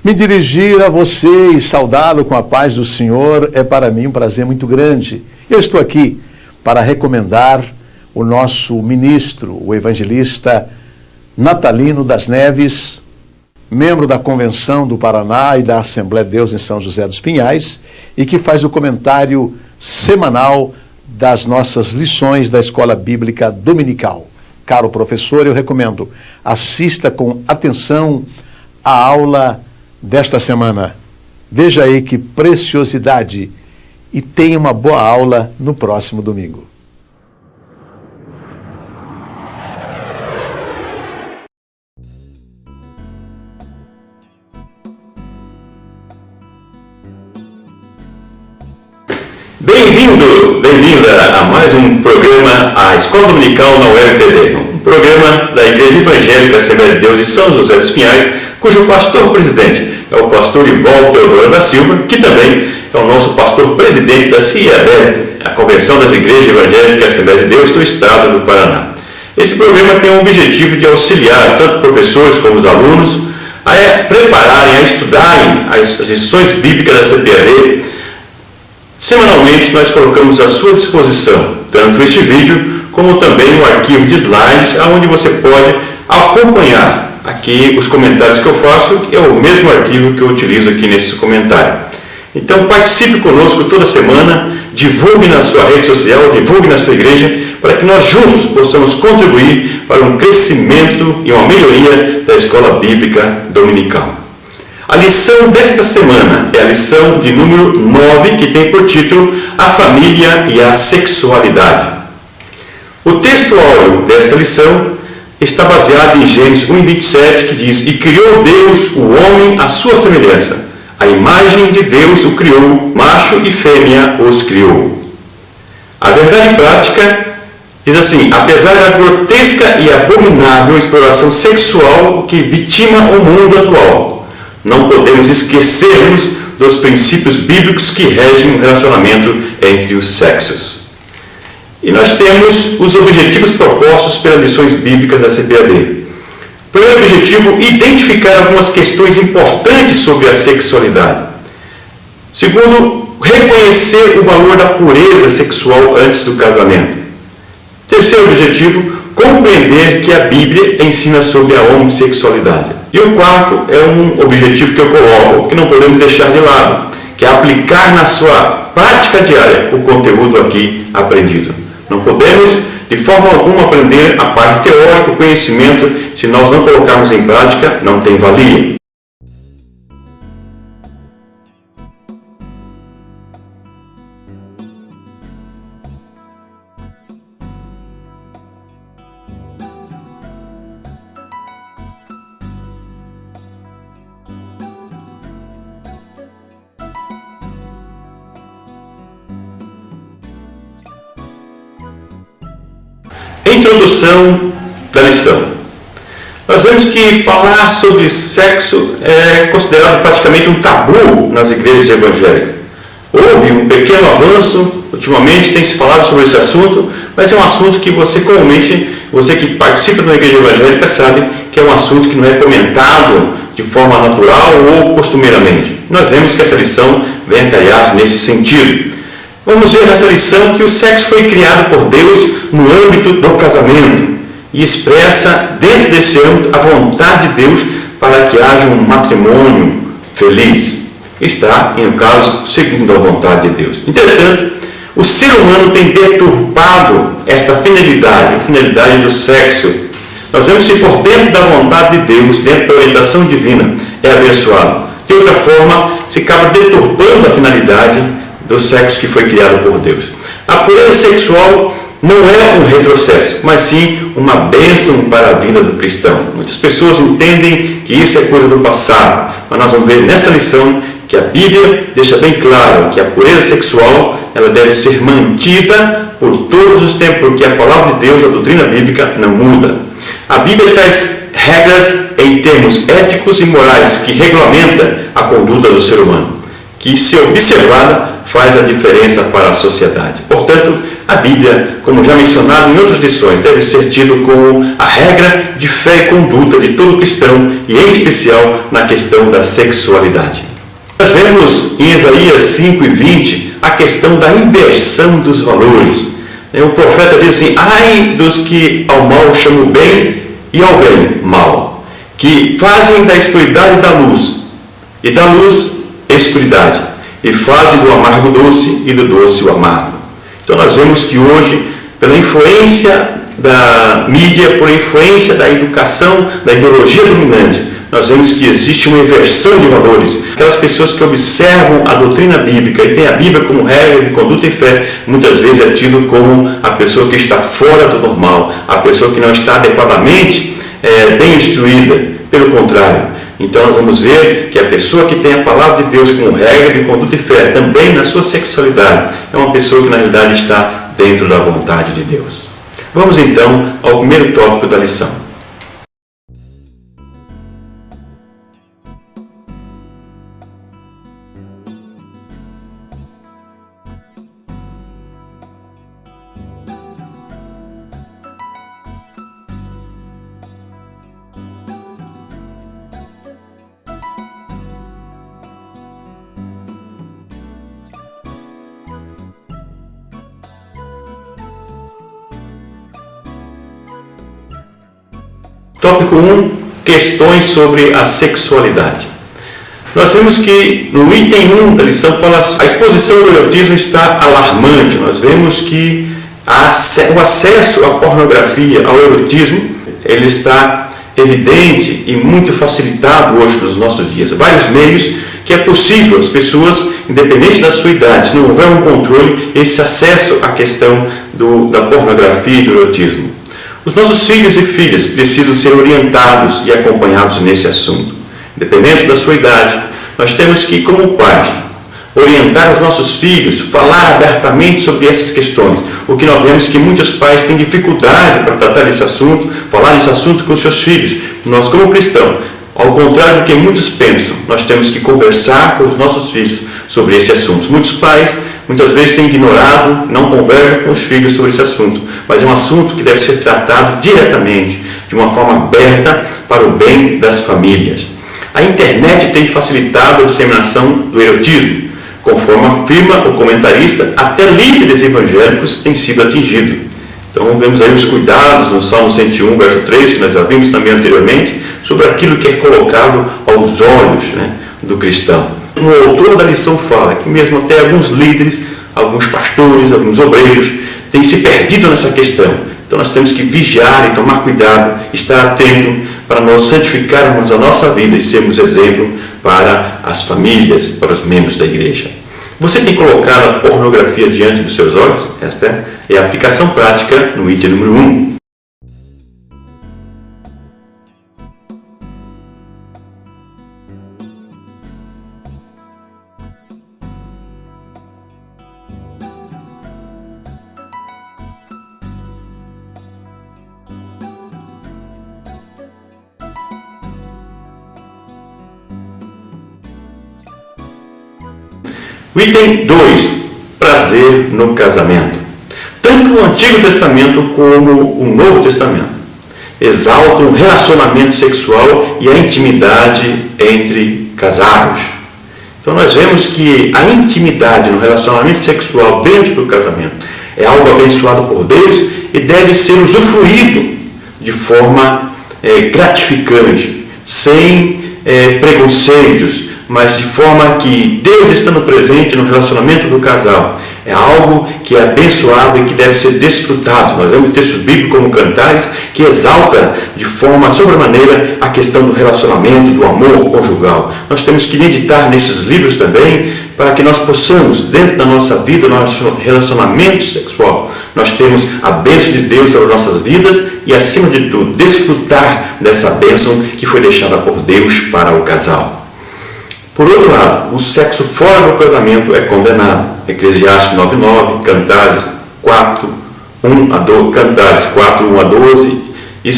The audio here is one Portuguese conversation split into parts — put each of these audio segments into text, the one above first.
Me dirigir a você e saudá-lo com a paz do Senhor é para mim um prazer muito grande. Eu estou aqui para recomendar o nosso ministro, o evangelista Natalino das Neves, membro da Convenção do Paraná e da Assembleia de Deus em São José dos Pinhais, e que faz o comentário semanal das nossas lições da Escola Bíblica Dominical. Caro professor, eu recomendo, assista com atenção a aula desta semana. Veja aí que preciosidade e tenha uma boa aula no próximo domingo. Bem-vinda a mais um programa, a Escola Dominical na Web TV, um programa da Igreja Evangélica Assembleia de Deus de São José dos Pinhais, cujo pastor-presidente é o pastor Ivaldo Teodoro da Silva, que também é o nosso pastor-presidente da CIADEP, a Convenção das Igrejas Evangélicas Assembleia de Deus do Estado do Paraná. Esse programa tem o objetivo de auxiliar tanto professores como os alunos a prepararem, a estudarem as lições bíblicas da CPAD. Semanalmente nós colocamos à sua disposição tanto este vídeo como também um arquivo de slides onde você pode acompanhar aqui os comentários que eu faço, que é o mesmo arquivo que eu utilizo aqui nesse comentário. Então participe conosco toda semana, divulgue na sua rede social, divulgue na sua igreja, para que nós juntos possamos contribuir para um crescimento e uma melhoria da Escola Bíblica Dominical. A lição desta semana é a lição de número 9, que tem por título A Família e a Sexualidade. O texto áureo desta lição está baseado em Gênesis 1:27, que diz: E criou Deus o homem à sua semelhança. A imagem de Deus o criou, macho e fêmea os criou. A verdade prática diz assim: apesar da grotesca e abominável exploração sexual que vitima o mundo atual, não podemos esquecermos dos princípios bíblicos que regem o relacionamento entre os sexos. E nós temos os objetivos propostos pelas lições bíblicas da CPAD. Primeiro objetivo, identificar algumas questões importantes sobre a sexualidade. Segundo, reconhecer o valor da pureza sexual antes do casamento. Terceiro objetivo, compreender que a Bíblia ensina sobre a homossexualidade. E o quarto é um objetivo que eu coloco, que não podemos deixar de lado, que é aplicar na sua prática diária o conteúdo aqui aprendido. Não podemos, de forma alguma, aprender a parte teórica, o conhecimento, se nós não colocarmos em prática, não tem valia. Introdução da lição. Nós vemos que falar sobre sexo é considerado praticamente um tabu nas igrejas evangélicas. Houve um pequeno avanço, ultimamente tem se falado sobre esse assunto, mas é um assunto que você comumente, você que participa de uma igreja evangélica sabe que é um assunto que não é comentado de forma natural ou costumeiramente. Nós vemos que essa lição vem a calhar nesse sentido. Vamos ver nessa lição que o sexo foi criado por Deus no âmbito do casamento e expressa dentro desse âmbito a vontade de Deus para que haja um matrimônio feliz. Está, no caso, segundo a vontade de Deus. Entretanto, o ser humano tem deturpado esta finalidade, a finalidade do sexo. Nós vemos, se for dentro da vontade de Deus, dentro da orientação divina, é abençoado. De outra forma, se acaba deturpando a finalidade do sexo que foi criado por Deus. A pureza sexual não é um retrocesso, mas sim uma bênção para a vida do cristão. Muitas pessoas entendem que isso é coisa do passado, mas nós vamos ver nessa lição que a Bíblia deixa bem claro que a pureza sexual ela deve ser mantida por todos os tempos, porque a palavra de Deus, a doutrina bíblica, não muda. A Bíblia traz regras em termos éticos e morais que regulamenta a conduta do ser humano, que, se observada, faz a diferença para a sociedade. Portanto, A Bíblia, como já mencionado em outras lições, deve ser tido como a regra de fé e conduta de todo cristão, e em especial na questão da sexualidade. Nós vemos em Isaías 5:20 a questão da inversão dos valores. O profeta diz assim: ai dos que ao mal chamam bem e ao bem mal, que fazem da escuridade da luz, e da luz escuridade, e fazem do amargo doce e do doce o amargo. Então nós vemos que hoje, pela influência da mídia, por influência da educação, da ideologia dominante, nós vemos que existe uma inversão de valores. Aquelas pessoas que observam a doutrina bíblica e têm a Bíblia como regra de conduta e fé, muitas vezes é tido como a pessoa que está fora do normal, a pessoa que não está adequadamente bem instruída. Pelo contrário, então nós vamos ver que a pessoa que tem a palavra de Deus como regra de conduta e fé, também na sua sexualidade, é uma pessoa que na realidade está dentro da vontade de Deus. Vamos então ao primeiro tópico da lição. Tópico 1, questões sobre a sexualidade. Nós vemos que no item 1 da lição fala a exposição do erotismo está alarmante. Nós vemos que o acesso à pornografia, ao erotismo, ele está evidente e muito facilitado hoje nos nossos dias. Vários meios que é possível as pessoas, independente da sua idade, se não houver um controle, esse acesso à questão da pornografia e do erotismo. Os nossos filhos e filhas precisam ser orientados e acompanhados nesse assunto. Independente da sua idade, nós temos que, como pais, orientar os nossos filhos, falar abertamente sobre essas questões. O que nós vemos que muitos pais têm dificuldade para tratar desse assunto, falar desse assunto com seus filhos. Nós, como cristãos, ao contrário do que muitos pensam, nós temos que conversar com os nossos filhos sobre esse assunto. Muitos pais, muitas vezes, têm ignorado, não conversam com os filhos sobre esse assunto, mas é um assunto que deve ser tratado diretamente, de uma forma aberta, para o bem das famílias. A internet tem facilitado a disseminação do erotismo. Conforme afirma o comentarista, até líderes evangélicos têm sido atingidos. Então vemos aí os cuidados no Salmo 101, verso 3, que nós já vimos também anteriormente, sobre aquilo que é colocado aos olhos do cristão. O autor da lição fala que mesmo até alguns líderes, alguns pastores, alguns obreiros, têm se perdido nessa questão. Então nós temos que vigiar e tomar cuidado, estar atento para nós santificarmos a nossa vida e sermos exemplo para as famílias, para os membros da igreja. Você tem colocado a pornografia diante dos seus olhos? Esta é a aplicação prática no item número 1. O item 2, prazer no casamento. Tanto o Antigo Testamento como o Novo Testamento exaltam o relacionamento sexual e a intimidade entre casados. Então nós vemos que a intimidade no relacionamento sexual dentro do casamento é algo abençoado por Deus e deve ser usufruído de forma gratificante, sem preconceitos, mas de forma que Deus estando presente no relacionamento do casal é algo que é abençoado e que deve ser desfrutado. Nós vemos textos bíblicos como Cantares que exalta de forma sobremaneira a questão do relacionamento, do amor conjugal. Nós temos que meditar nesses livros também para que nós possamos, dentro da nossa vida, no nosso relacionamento sexual, nós temos a bênção de Deus sobre nossas vidas e, acima de tudo, desfrutar dessa bênção que foi deixada por Deus para o casal. Por outro lado, o sexo fora do casamento é condenado. Eclesiastes 9:9, Cantares 4:1 Cantares 4:1 a 12 e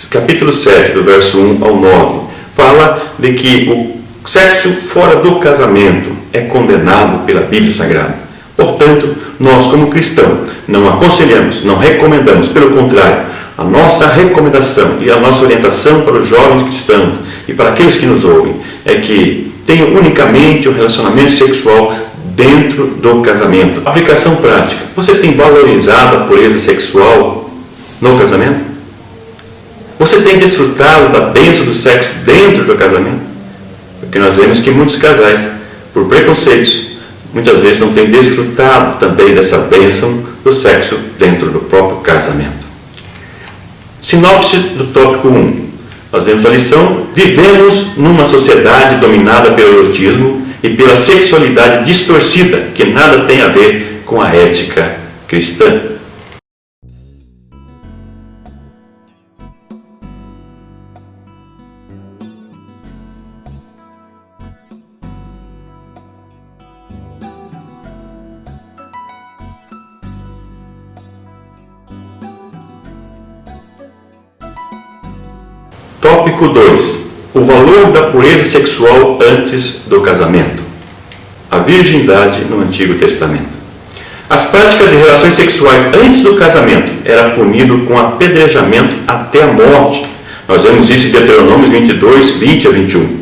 capítulo 7, do verso 1 ao 9, fala de que o sexo fora do casamento é condenado pela Bíblia Sagrada. Portanto, nós como cristãos não aconselhamos, não recomendamos, pelo contrário, a nossa recomendação e a nossa orientação para os jovens cristãos e para aqueles que nos ouvem é que tenham unicamente o relacionamento sexual dentro do casamento. Aplicação prática. Você tem valorizado a pureza sexual no casamento? Você tem desfrutado da bênção do sexo dentro do casamento? Porque nós vemos que muitos casais, por preconceitos, muitas vezes não têm desfrutado também dessa bênção do sexo dentro do próprio casamento. Sinopse do tópico 1. Nós vemos a lição: vivemos numa sociedade dominada pelo erotismo e pela sexualidade distorcida, que nada tem a ver com a ética cristã. Tópico 2. O valor da pureza sexual antes do casamento. A virgindade no Antigo Testamento. As práticas de relações sexuais antes do casamento eram punidas com apedrejamento até a morte. Nós vemos isso em Deuteronômio 22, 20 a 21.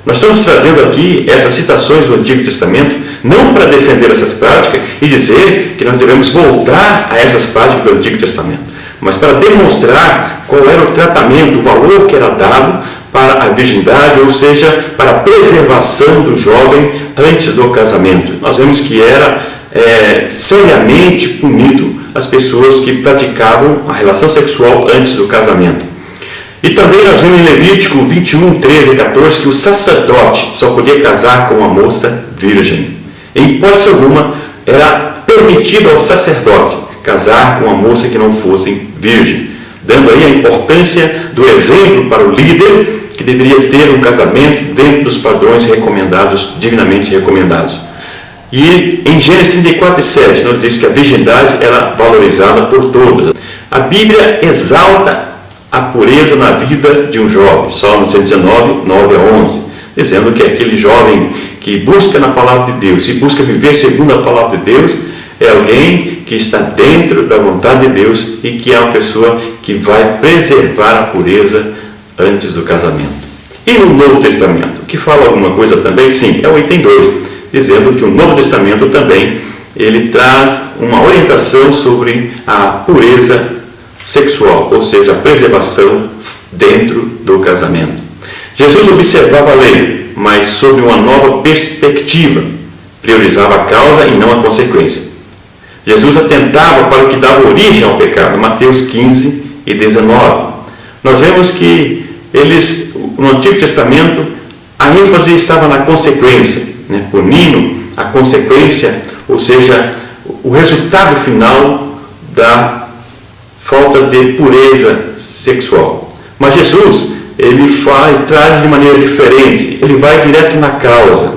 Nós estamos trazendo aqui essas citações do Antigo Testamento não para defender essas práticas e dizer que nós devemos voltar a essas práticas do Antigo Testamento, mas para demonstrar qual era o tratamento, o valor que era dado para a virgindade, ou seja, para a preservação do jovem antes do casamento. Nós vemos que era seriamente punido as pessoas que praticavam a relação sexual antes do casamento. E também nós vemos em Levítico 21, 13 e 14 que o sacerdote só podia casar com uma moça virgem. Em hipótese alguma, era permitido ao sacerdote casar com uma moça que não fosse virgem, dando aí a importância do exemplo para o líder, que deveria ter um casamento dentro dos padrões recomendados, divinamente recomendados. E em Gênesis 34, 7, nos diz que a virgindade era valorizada por todos. A Bíblia exalta a pureza na vida de um jovem, Salmo 119, 9 a 11, dizendo que aquele jovem que busca na palavra de Deus e busca viver segundo a palavra de Deus é alguém que está dentro da vontade de Deus e que é uma pessoa que vai preservar a pureza antes do casamento. E no Novo Testamento, que fala alguma coisa também? Sim, é o item 2, dizendo que o Novo Testamento também ele traz uma orientação sobre a pureza sexual, ou seja, a preservação dentro do casamento. Jesus observava a lei, mas sob uma nova perspectiva, priorizava a causa e não a consequência. Jesus atentava para o que dava origem ao pecado, Mateus 15 e 19. Nós vemos que no Antigo Testamento, a ênfase estava na consequência, punindo a consequência, ou seja, o resultado final da falta de pureza sexual. Mas Jesus, ele traz de maneira diferente, ele vai direto na causa.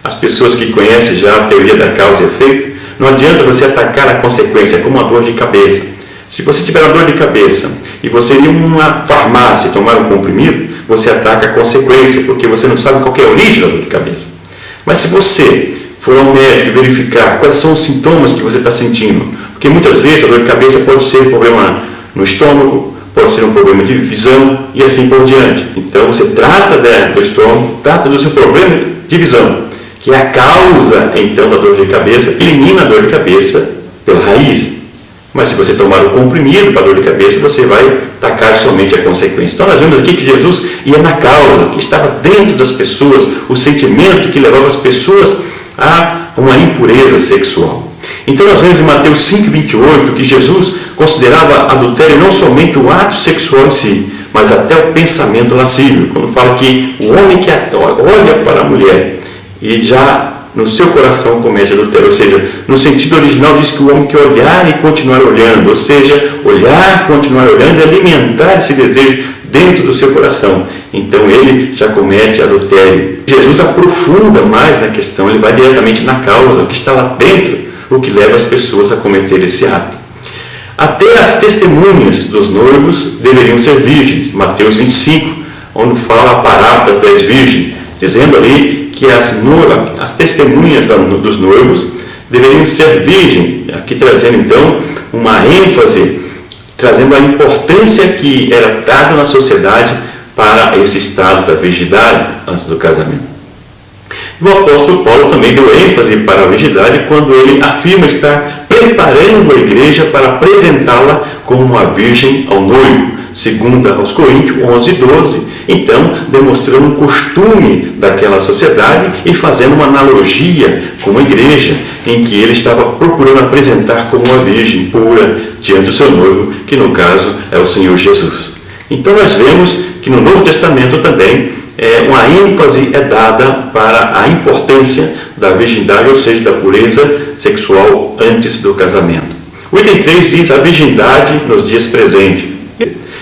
As pessoas que conhecem já a teoria da causa e efeito, não adianta você atacar a consequência, como a dor de cabeça. Se você tiver uma dor de cabeça e você ir a uma farmácia e tomar um comprimido, você ataca a consequência, porque você não sabe qual é a origem da dor de cabeça. Mas se você for ao médico e verificar quais são os sintomas que você está sentindo, porque muitas vezes a dor de cabeça pode ser um problema no estômago, pode ser um problema de visão e assim por diante. Então você trata do estômago, trata do seu problema de visão, que é a causa então da dor de cabeça, elimina a dor de cabeça pela raiz. Mas se você tomar o comprimido para a dor de cabeça, você vai atacar somente a consequência. Então nós vemos aqui que Jesus ia na causa, que estava dentro das pessoas, o sentimento que levava as pessoas a uma impureza sexual. Então nós vemos em Mateus 5, 28, que Jesus considerava adultério não somente o ato sexual em si, mas até o pensamento lascívio, quando fala que o homem que olha para a mulher e já no seu coração comete adultério, ou seja, no sentido original diz que o homem quer olhar e continuar olhando, ou seja, olhar, continuar olhando e alimentar esse desejo dentro do seu coração. Então ele já comete adultério. Jesus aprofunda mais na questão, ele vai diretamente na causa, o que está lá dentro, o que leva as pessoas a cometer esse ato. Até as testemunhas dos noivos deveriam ser virgens, Mateus 25, onde fala a parábola das 10 virgens, dizendo ali que as testemunhas dos noivos, deveriam ser virgens, aqui trazendo então uma ênfase, trazendo a importância que era dada na sociedade para esse estado da virgindade antes do casamento. O apóstolo Paulo também deu ênfase para a virgindade quando ele afirma estar preparando a igreja para apresentá-la como uma virgem ao noivo, segundo aos Coríntios 11:12, então demonstrando um costume daquela sociedade e fazendo uma analogia com a igreja, em que ele estava procurando apresentar como uma virgem pura diante do seu noivo, que no caso é o Senhor Jesus. Então nós vemos que no Novo Testamento também uma ênfase é dada para a importância da virgindade, ou seja, da pureza sexual antes do casamento. O item 3 diz a virgindade nos dias presentes.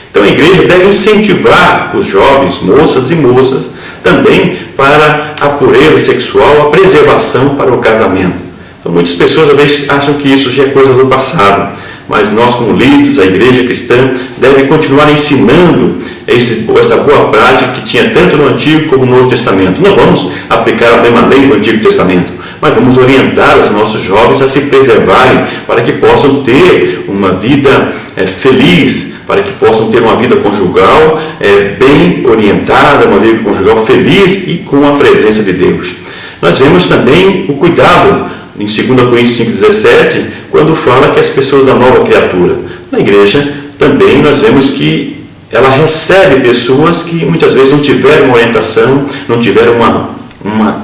Então a igreja deve incentivar os jovens, moças e moças, também para a pureza sexual, a preservação para o casamento. Então muitas pessoas às vezes acham que isso já é coisa do passado, mas nós como líderes, a igreja cristã, deve continuar ensinando essa boa prática que tinha tanto no Antigo como no Novo Testamento. Não vamos aplicar a mesma lei do Antigo Testamento, mas vamos orientar os nossos jovens a se preservarem para que possam ter uma vida feliz, para que possam ter uma vida conjugal bem orientada, uma vida conjugal feliz e com a presença de Deus. Nós vemos também o cuidado em 2 Coríntios 5,17, quando fala que as pessoas da nova criatura. Na igreja também nós vemos que ela recebe pessoas que muitas vezes não tiveram uma orientação, não tiveram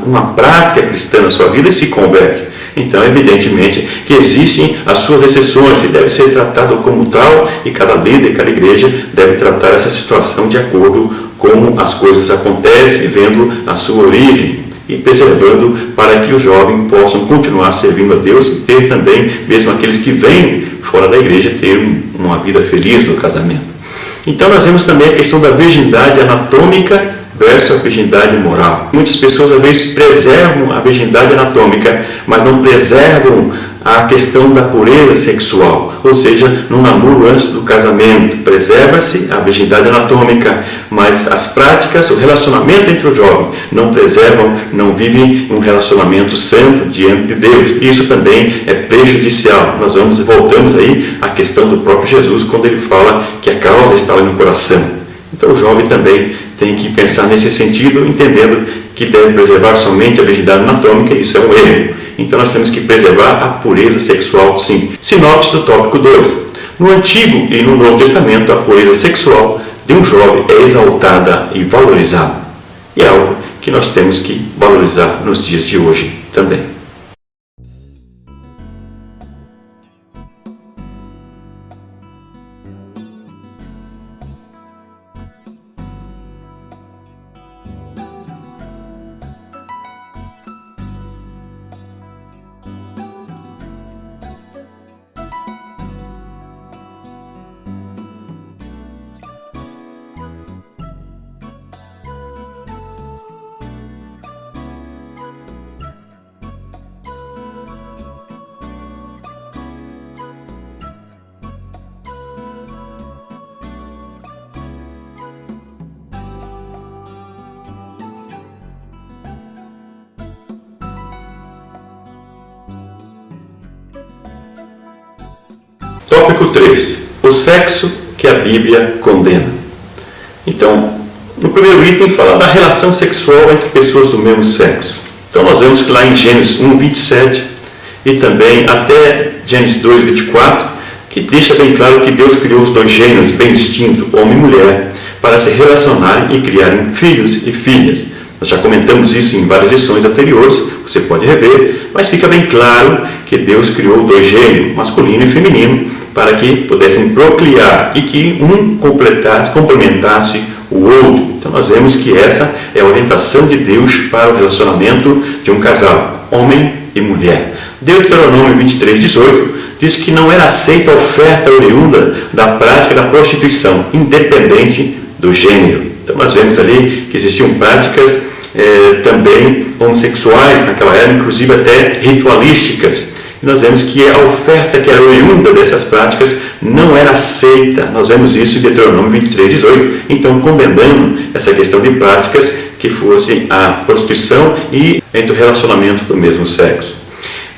uma prática cristã na sua vida e se convertem. Então, evidentemente, que existem as suas exceções e deve ser tratado como tal, e cada líder, cada igreja deve tratar essa situação de acordo com as coisas acontecem, vendo a sua origem e preservando para que os jovens possam continuar servindo a Deus e ter também, mesmo aqueles que vêm fora da igreja, ter uma vida feliz no casamento. Então, nós vemos também a questão da virgindade anatômica versus a virgindade moral. Muitas pessoas às vezes preservam a virgindade anatômica, mas não preservam a questão da pureza sexual, ou seja, no namoro antes do casamento. Preserva-se a virgindade anatômica, mas as práticas, o relacionamento entre os jovens não preservam, não vivem um relacionamento santo diante de Deus. Isso também é prejudicial. Nós voltamos aí à questão do próprio Jesus, quando ele fala que a causa está ali no coração. Então o jovem também tem que pensar nesse sentido, entendendo que deve preservar somente a virgindade anatômica, isso é um erro. Então nós temos que preservar a pureza sexual, sim. Sinopse do tópico 2. No Antigo e no Novo Testamento, a pureza sexual de um jovem é exaltada e valorizada. E é algo que nós temos que valorizar nos dias de hoje também. Tópico 3. O sexo que a Bíblia condena. Então, no primeiro item fala da relação sexual entre pessoas do mesmo sexo. Então nós vemos que lá em Gênesis 1:27 e também até Gênesis 2:24, que deixa bem claro que Deus criou os dois gêneros bem distintos, homem e mulher, para se relacionarem e criarem filhos e filhas. Nós já comentamos isso em várias lições anteriores, você pode rever, mas fica bem claro que Deus criou dois gêneros, masculino e feminino, para que pudessem procriar e que um complementasse o outro. Então nós vemos que essa é a orientação de Deus para o relacionamento de um casal, homem e mulher. Deuteronômio 23:18 diz que não era aceita a oferta oriunda da prática da prostituição, independente do gênero. Então nós vemos ali que existiam práticas também homossexuais naquela época, inclusive até ritualísticas. E nós vemos que a oferta que era oriunda dessas práticas não era aceita. Nós vemos isso em Deuteronômio 23:18, então condenando essa questão de práticas que fossem a prostituição e entre o relacionamento do mesmo sexo.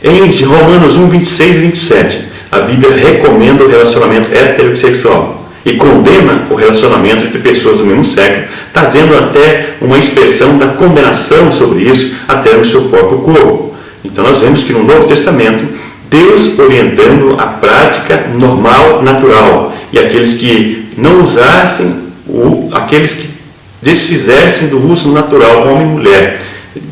Em Romanos 1, 26 e 27, a Bíblia recomenda o relacionamento heterossexual e condena o relacionamento entre pessoas do mesmo sexo, trazendo até uma expressão da condenação sobre isso até no seu próprio corpo. Então nós vemos que no Novo Testamento, Deus orientando a prática normal, natural, e aqueles que não usassem, aqueles que desfizessem do uso natural, homem e mulher,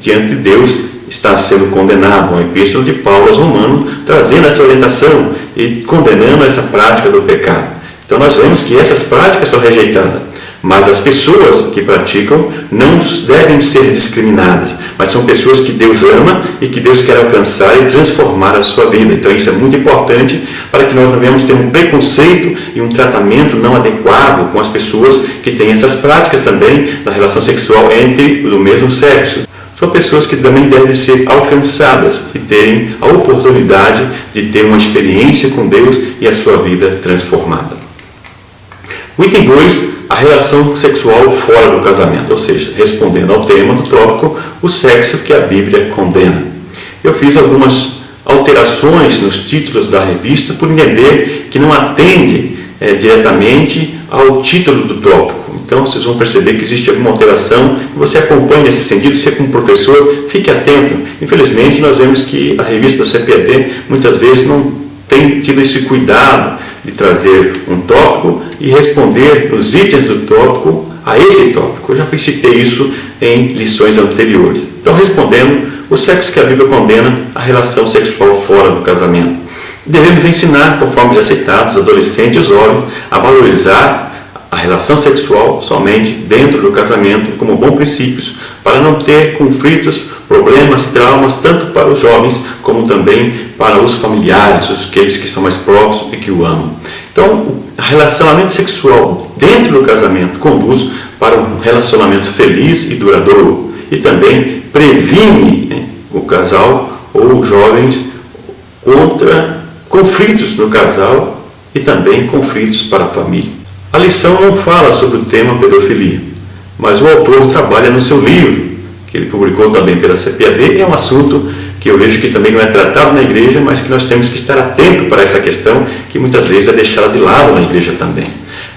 diante de Deus, está sendo condenado. Uma epístola de Paulo aos Romanos, trazendo essa orientação e condenando essa prática do pecado. Então nós vemos que essas práticas são rejeitadas, mas as pessoas que praticam não devem ser discriminadas, mas são pessoas que Deus ama e que Deus quer alcançar e transformar a sua vida. Então isso é muito importante para que nós não venhamos ter um preconceito e um tratamento não adequado com as pessoas que têm essas práticas também da relação sexual entre o mesmo sexo. São pessoas que também devem ser alcançadas e terem a oportunidade de ter uma experiência com Deus e a sua vida transformada. O item 2, a relação sexual fora do casamento, ou seja, respondendo ao tema do tópico, o sexo que a Bíblia condena. Eu fiz algumas alterações nos títulos da revista por entender que não atende diretamente ao título do tópico. Então vocês vão perceber que existe alguma alteração e você acompanha nesse sentido. Você como professor, fique atento. Infelizmente nós vemos que a revista da CPAD muitas vezes não tem tido esse cuidado de trazer um tópico e responder os itens do tópico a esse tópico. Eu já citei isso em lições anteriores. Então, respondendo, o sexo que a Bíblia condena, a relação sexual fora do casamento. Devemos ensinar, conforme já citado, os adolescentes e os jovens a valorizar a relação sexual somente dentro do casamento como bons princípios, para não ter conflitos, problemas, traumas, tanto para os jovens como também para os familiares, aqueles que são mais próximos e que o amam. Então, o relacionamento sexual dentro do casamento conduz para um relacionamento feliz e duradouro e também previne o casal ou os jovens contra conflitos no casal e também conflitos para a família. A lição não fala sobre o tema pedofilia, mas o autor trabalha no seu livro, que ele publicou também pela CPAD, e é um assunto que eu vejo que também não é tratado na igreja, mas que nós temos que estar atentos para essa questão, que muitas vezes é deixada de lado na igreja também.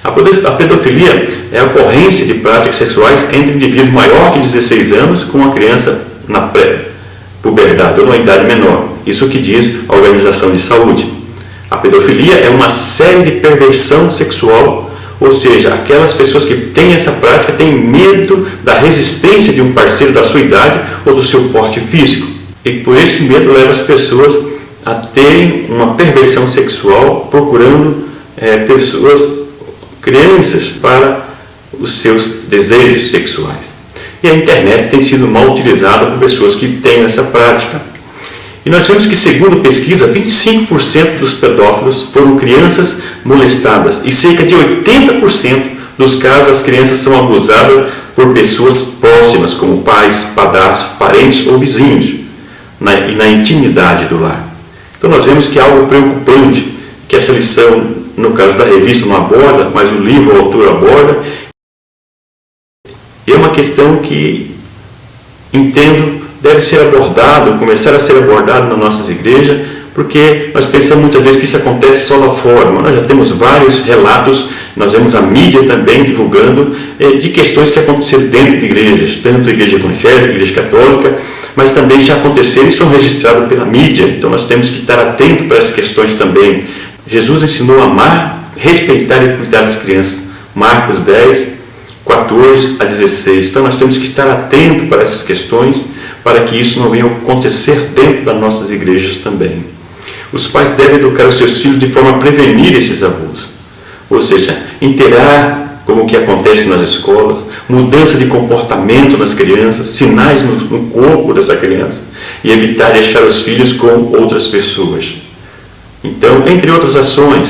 A pedofilia é a ocorrência de práticas sexuais entre indivíduo maior que 16 anos com uma criança na pré-puberdade ou numa idade menor. Isso que diz a Organização de Saúde. A pedofilia é uma série de perversão sexual, ou seja, aquelas pessoas que têm essa prática têm medo da resistência de um parceiro da sua idade ou do seu porte físico. E por esse medo leva as pessoas a terem uma perversão sexual, procurando crianças para os seus desejos sexuais. E a internet tem sido mal utilizada por pessoas que têm essa prática. E nós vemos que, segundo pesquisa, 25% dos pedófilos foram crianças molestadas e cerca de 80% dos casos as crianças são abusadas por pessoas próximas, como pais, padrastos, parentes ou vizinhos, e na intimidade do lar. Então nós vemos que é algo preocupante, que essa lição, no caso da revista, não aborda, mas o livro, o autor aborda. E é uma questão que, entendo, deve ser abordado, começar a ser abordado nas nossas igrejas, porque nós pensamos muitas vezes que isso acontece só lá fora, mas nós já temos vários relatos, nós vemos a mídia também divulgando de questões que aconteceram dentro de igrejas, tanto a igreja evangélica, a igreja católica, mas também já aconteceram e são registradas pela mídia. Então nós temos que estar atentos para essas questões também. Jesus ensinou a amar, respeitar e cuidar das crianças. Marcos 10, 14 a 16. Então nós temos que estar atentos para essas questões, para que isso não venha acontecer dentro das nossas igrejas também. Os pais devem educar os seus filhos de forma a prevenir esses abusos. Ou seja, inteirar como o que acontece nas escolas, mudança de comportamento nas crianças, sinais no corpo dessa criança, e evitar deixar os filhos com outras pessoas. Então, entre outras ações,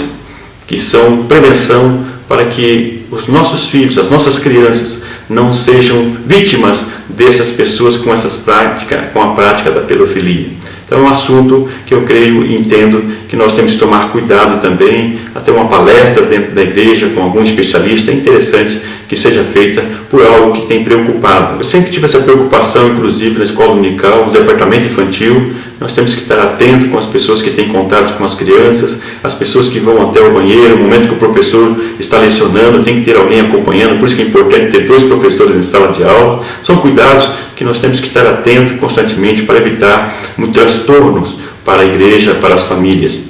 que são prevenção para que os nossos filhos, as nossas crianças, não sejam vítimas dessas pessoas com a prática da pedofilia. Então é um assunto que eu creio e entendo que nós temos que tomar cuidado também, até uma palestra dentro da igreja com algum especialista, é interessante que seja feita por algo que tem preocupado. Eu sempre tive essa preocupação, inclusive na escola dominical, no departamento infantil. Nós temos que estar atentos com as pessoas que têm contato com as crianças, as pessoas que vão até o banheiro, no momento que o professor está lecionando, tem que ter alguém acompanhando, por isso que é importante ter 2 professores em sala de aula. São cuidados que nós temos que estar atentos constantemente para evitar transtornos para a igreja, para as famílias.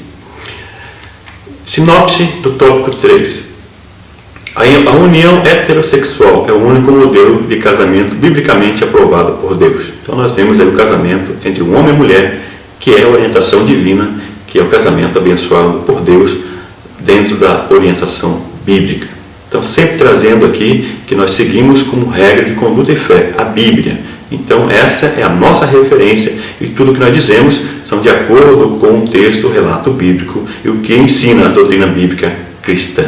Sinopse do tópico 3. A união heterossexual é o único modelo de casamento biblicamente aprovado por Deus. Então nós vemos aí o casamento entre um homem e mulher, que é a orientação divina, que é o casamento abençoado por Deus dentro da orientação bíblica. Então sempre trazendo aqui que nós seguimos como regra de conduta e fé a Bíblia. Então essa é a nossa referência e tudo que nós dizemos são de acordo com o texto, o relato bíblico e o que ensina a doutrina bíblica cristã.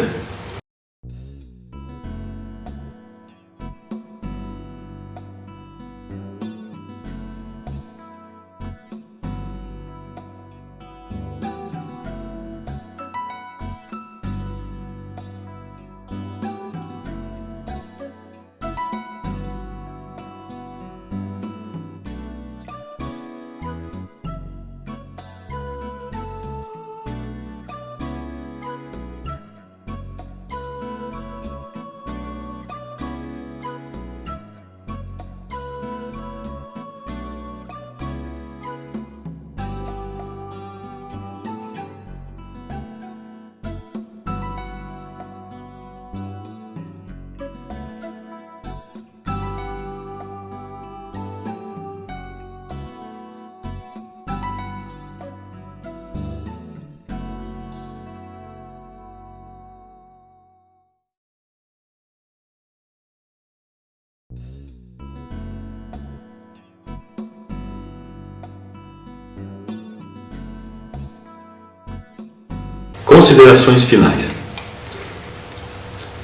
Considerações finais.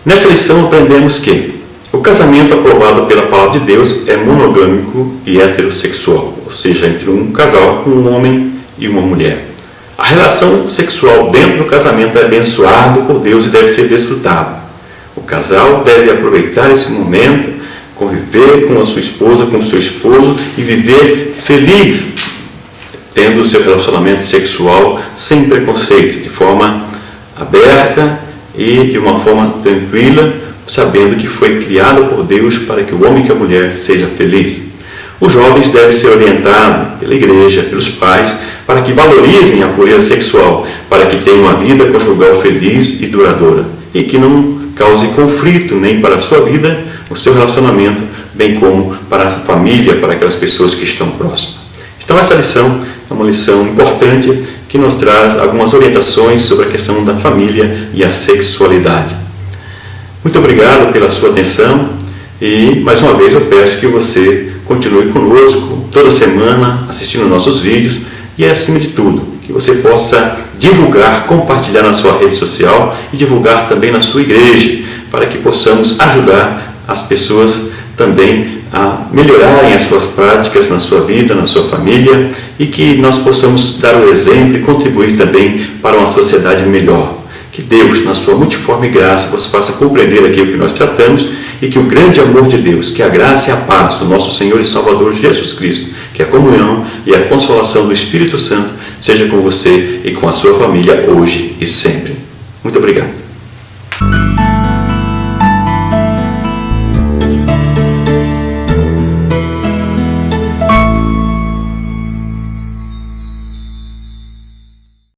Nessa lição aprendemos que o casamento aprovado pela palavra de Deus é monogâmico e heterossexual, ou seja, entre um casal, um homem e uma mulher. A relação sexual dentro do casamento é abençoado por Deus e deve ser desfrutado. O casal deve aproveitar esse momento, conviver com a sua esposa, com o seu esposo e viver feliz, tendo o seu relacionamento sexual sem preconceito, de forma aberta e de uma forma tranquila, sabendo que foi criado por Deus para que o homem e a mulher seja feliz. Os jovens devem ser orientados pela igreja, pelos pais, para que valorizem a pureza sexual, para que tenham uma vida conjugal feliz e duradoura, e que não cause conflito nem para a sua vida, o seu relacionamento, bem como para a família, para aquelas pessoas que estão próximas. Então essa lição é uma lição importante que nos traz algumas orientações sobre a questão da família e a sexualidade. Muito obrigado pela sua atenção e, mais uma vez, eu peço que você continue conosco toda semana assistindo nossos vídeos e, acima de tudo, que você possa divulgar, compartilhar na sua rede social e divulgar também na sua igreja, para que possamos ajudar as pessoas também a melhorarem as suas práticas na sua vida, na sua família e que nós possamos dar o exemplo e contribuir também para uma sociedade melhor. Que Deus, na sua multiforme graça, vos faça compreender aquilo que nós tratamos e que o grande amor de Deus, que a graça e a paz do nosso Senhor e Salvador Jesus Cristo, que a comunhão e a consolação do Espírito Santo seja com você e com a sua família hoje e sempre. Muito obrigado.